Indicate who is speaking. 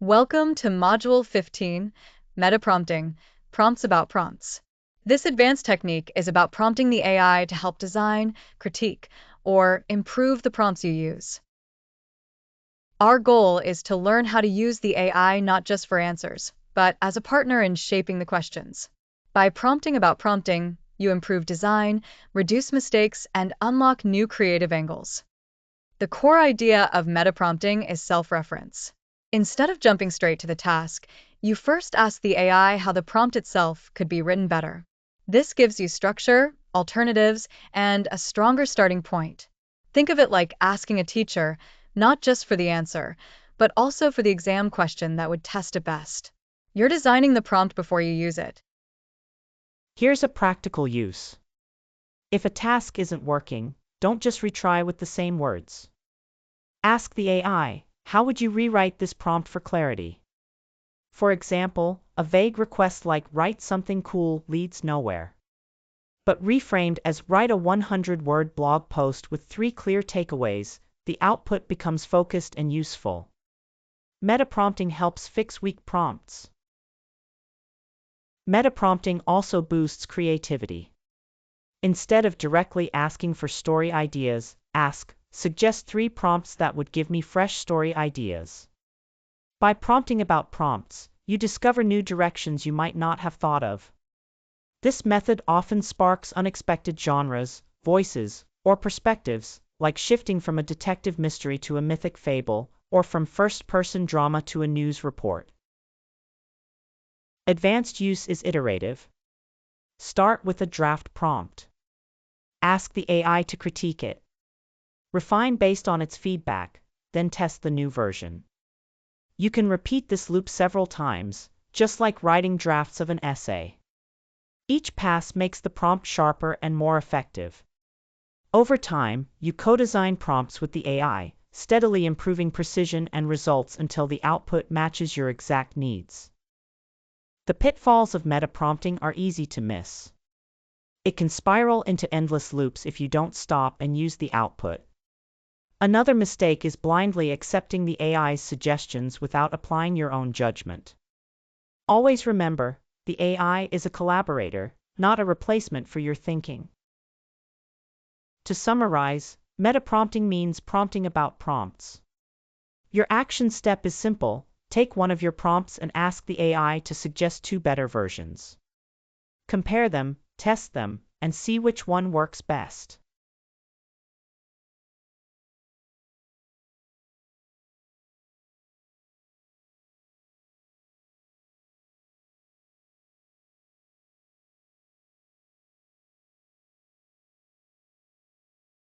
Speaker 1: Welcome to Module 15, Meta Prompting, Prompts about Prompts. This advanced technique is about prompting the AI to help design, critique, or improve the prompts you use. Our goal is to learn how to use the AI not just for answers, but as a partner in shaping the questions. By prompting about prompting, you improve design, reduce mistakes, and unlock new creative angles. The core idea of meta prompting is self-reference. Instead of jumping straight to the task, you first ask the AI how the prompt itself could be written better. This gives you structure, alternatives, and a stronger starting point. Think of it like asking a teacher, not just for the answer, but also for the exam question that would test it best. You're designing the prompt before you use it.
Speaker 2: Here's a practical use. If a task isn't working, don't just retry with the same words. Ask the AI, how would you rewrite this prompt for clarity? For example, a vague request like write something cool leads nowhere. But reframed as write a 100-word blog post with 3 clear takeaways, the output becomes focused and useful. Meta prompting helps fix weak prompts. Meta prompting also boosts creativity. Instead of directly asking for story ideas, suggest 3 prompts that would give me fresh story ideas. By prompting about prompts, you discover new directions you might not have thought of. This method often sparks unexpected genres, voices, or perspectives, like shifting from a detective mystery to a mythic fable, or from first-person drama to a news report. Advanced use is iterative. Start with a draft prompt. Ask the AI to critique it. Refine based on its feedback, then test the new version. You can repeat this loop several times, just like writing drafts of an essay. Each pass makes the prompt sharper and more effective. Over time, you co-design prompts with the AI, steadily improving precision and results until the output matches your exact needs. The pitfalls of meta prompting are easy to miss. It can spiral into endless loops if you don't stop and use the output. Another mistake is blindly accepting the AI's suggestions without applying your own judgment. Always remember, the AI is a collaborator, not a replacement for your thinking. To summarize, meta prompting means prompting about prompts. Your action step is simple: take one of your prompts and ask the AI to suggest 2 better versions. Compare them, test them, and see which one works best.